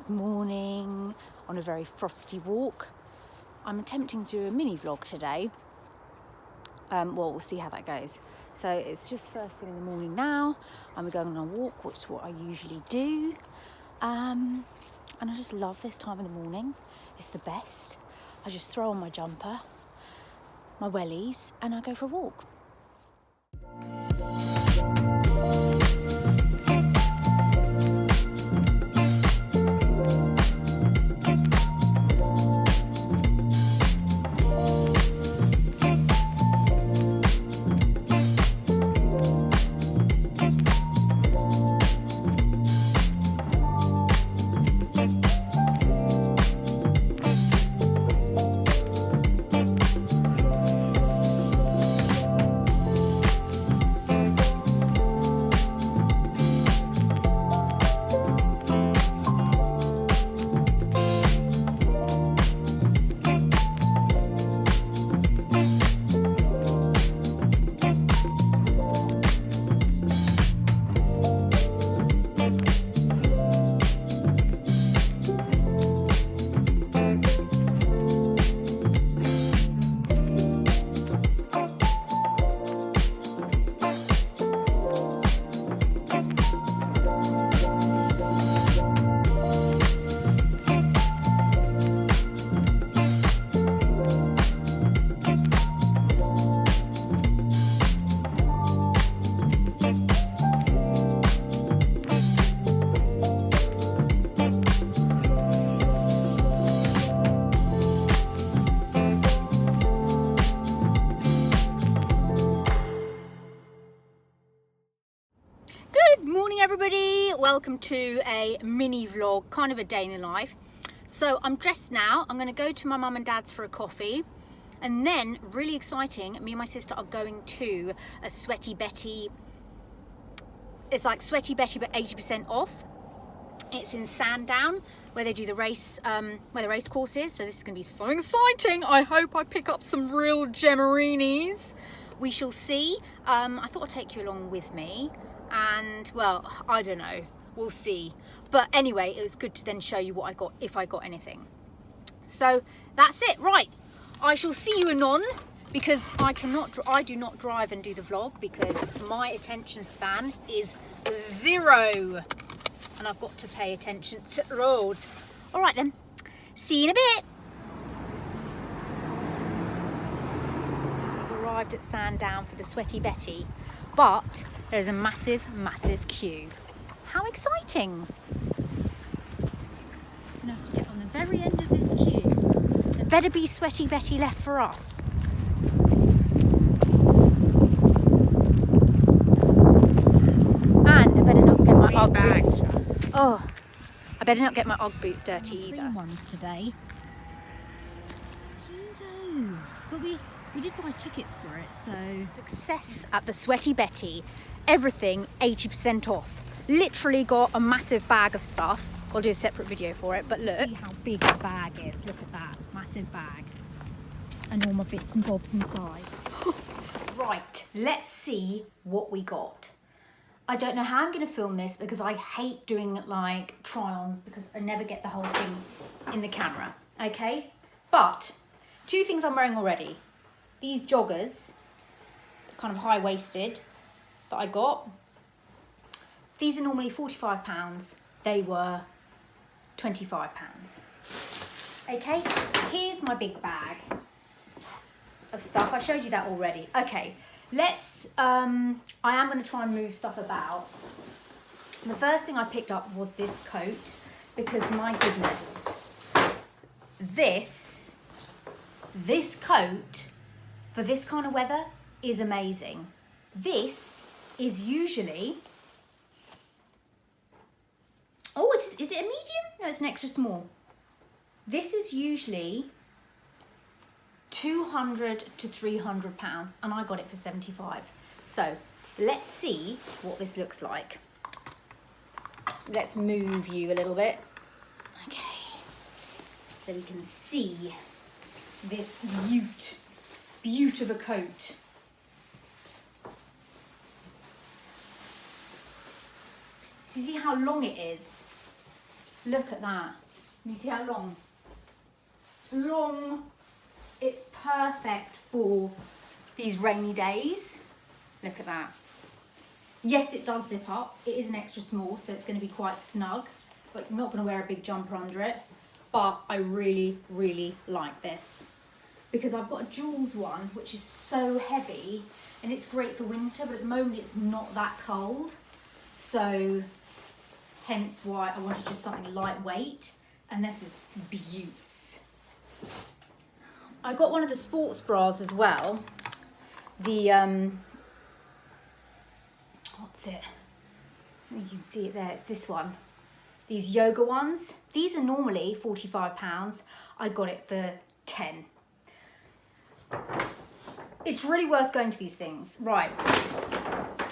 Good morning on a very frosty walk. I'm attempting to do a mini vlog today. Well, we'll see how that goes. So it's just first thing in the morning now. I'm going on a walk, which is what I usually do. And I just love this time of the morning. It's the best. I just throw on my jumper, my wellies, and I go for a walk. Morning everybody, welcome to a mini vlog, kind of a day in the life. So I'm dressed now. I'm going to go to my mum and dad's for a coffee, and then really exciting, me and my sister are going to a Sweaty Betty. It's like Sweaty Betty but 80% off. It's in Sandown where they do the race, where the race course is. So this is going to be so exciting. I hope I pick up some real gemarinis. We shall see. I thought I'd take you along with me. And well, I don't know, we'll see. But anyway, it was good to then show you what I got, if I got anything. So that's it. Right, I shall see you anon, because I do not drive and do the vlog because my attention span is 0 and I've got to pay attention to the road. All right then, see you in a bit. We've arrived at Sandown for the Sweaty Betty, but there's a massive queue. How exciting! I'm gonna have to get on the very end of this queue. There better be Sweaty Betty left for us. And I better not get my Ugg boots. Oh, I better not get my Ugg boots dirty either. Green ones today. But we did buy tickets for it, so... Success at the Sweaty Betty. Everything 80% off. Literally got a massive bag of stuff. I'll do a separate video for it, but look. See how big the bag is. Look at that. Massive bag. And all my bits and bobs inside. Right, let's see what we got. I don't know how I'm going to film this because I hate doing like try-ons because I never get the whole thing in the camera. Okay? But 2 things I'm wearing already. These joggers, kind of high-waisted, that I got. These are normally £45. They were £25. Okay, here's my big bag of stuff. I showed you that already. Okay, let's, I am going to try and move stuff about. The first thing I picked up was this coat because my goodness, this coat for this kind of weather is amazing. This is usually, oh, is it a medium? No, it's an extra small. This is usually £200 to £300 and I got it for 75. So let's see what this looks like. Let's move you a little bit. Okay, so we can see this beaut of a coat. Do you see how long it is? Look at that. Can you see how long? Long. It's perfect for these rainy days. Look at that. Yes, it does zip up. It is an extra small, so it's going to be quite snug, but I'm not going to wear a big jumper under it. But I really, really like this because I've got a Jules one, which is so heavy and it's great for winter, but at the moment it's not that cold. So hence why I wanted just something lightweight, and this is beauts. I got one of the sports bras as well. The, what's it? You can see it there, it's this one. These yoga ones. These are normally £45. I got it for 10. It's really worth going to these things. Right.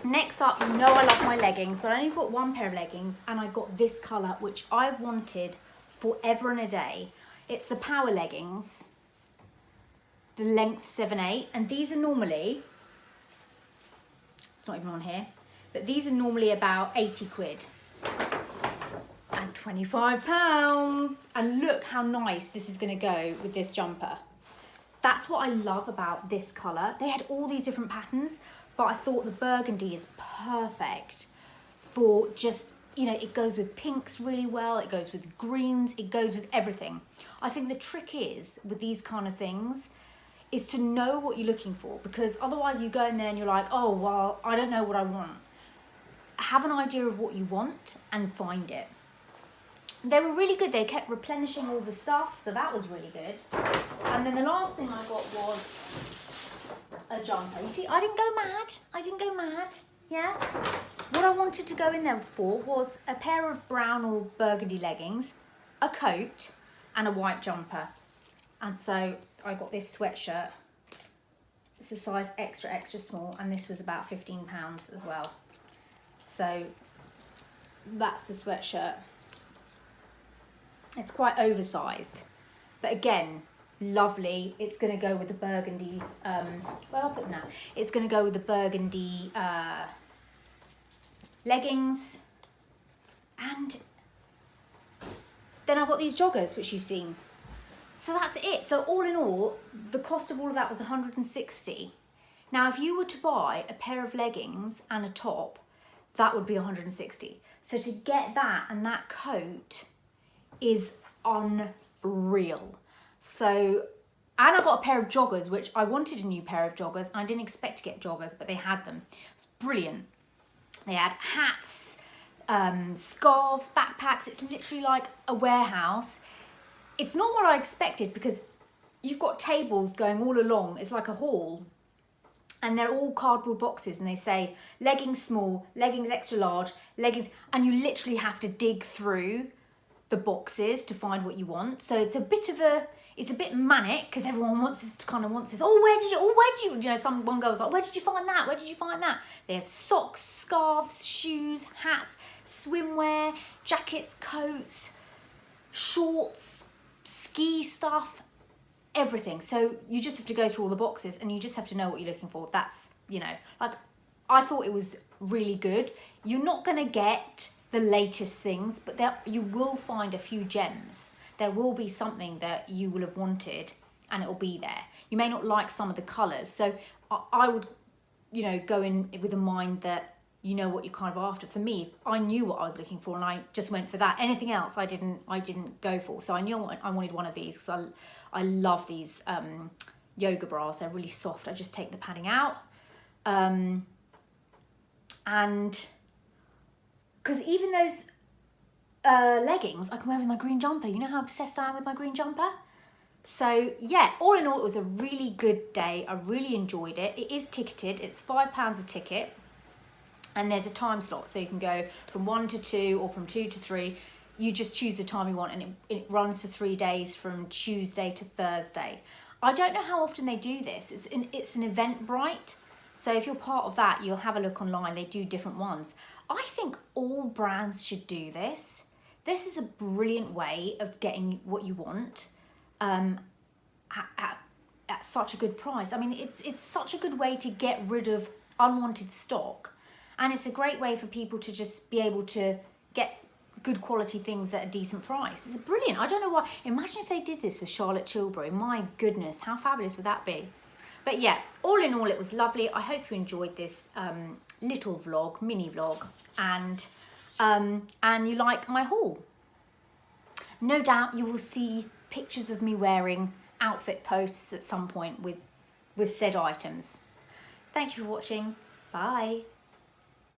Next up, you know I love my leggings, but I only got one pair of leggings, and I got this colour, which I've wanted forever and a day. It's the power leggings, the length 7/8, and these are normally, it's not even on here, but these are normally about 80 quid and £25. And look how nice this is going to go with this jumper. That's what I love about this colour. They had all these different patterns, but I thought the burgundy is perfect for just, you know, it goes with pinks really well, it goes with greens, it goes with everything. I think the trick is, with these kind of things, is to know what you're looking for, because otherwise you go in there and you're like, oh, well, I don't know what I want. Have an idea of what you want and find it. They were really good. They kept replenishing all the stuff, so that was really good. And then the last thing I got was a jumper. You see, I didn't go mad. I didn't go mad, yeah? What I wanted to go in there for was a pair of brown or burgundy leggings, a coat, and a white jumper. And so I got this sweatshirt. It's a size extra, extra small, and this was about £15 as well. So that's the sweatshirt. It's quite oversized, but again, lovely. It's going to go with the burgundy, well, I'll put that. It's going to go with the burgundy leggings. And then I've got these joggers, which you've seen. So that's it. So all in all, the cost of all of that was 160. Now, if you were to buy a pair of leggings and a top, that would be 160. So to get that and that coat is unreal. So, and I got a pair of joggers, which I wanted a new pair of joggers. I didn't expect to get joggers, but they had them. It's brilliant. They had hats, scarves, backpacks. It's literally like a warehouse. It's not what I expected, because you've got tables going all along. It's like a hall. And they're all cardboard boxes, and they say leggings small, leggings extra large, leggings, and you literally have to dig through the boxes to find what you want. So it's a bit manic, because everyone wants this, you know, one girl's like, where did you find that? Where did you find that? They have socks, scarves, shoes, hats, swimwear, jackets, coats, shorts, ski stuff, everything. So you just have to go through all the boxes, and you just have to know what you're looking for. That's, you know, like, I thought it was really good. You're not going to get the latest things, but you will find a few gems. There will be something that you will have wanted, and it will be there. You may not like some of the colours, so I would, you know, go in with a mind that you know what you're kind of after. For me, I knew what I was looking for, and I just went for that. Anything else I didn't go for. So I knew I wanted one of these, because I love these yoga bras. They're really soft. I just take the padding out, and because even those leggings I can wear with my green jumper. You know how obsessed I am with my green jumper? So yeah, all in all, it was a really good day. I really enjoyed it. It is ticketed. It's £5 a ticket. And there's a time slot. So you can go from 1 to 2 or from 2 to 3. You just choose the time you want, and it runs for 3 days, from Tuesday to Thursday. I don't know how often they do this. It's an Eventbrite. So if you're part of that, you'll have a look online. They do different ones. I think all brands should do this. This is a brilliant way of getting what you want at such a good price. I mean, it's such a good way to get rid of unwanted stock, and it's a great way for people to just be able to get good quality things at a decent price. It's brilliant. I don't know why. Imagine if they did this with Charlotte Tilbury. My goodness, how fabulous would that be? But yeah, all in all, it was lovely. I hope you enjoyed this little vlog, mini vlog, and you like my haul. No doubt you will see pictures of me wearing outfit posts at some point with said items. Thank you for watching. Bye.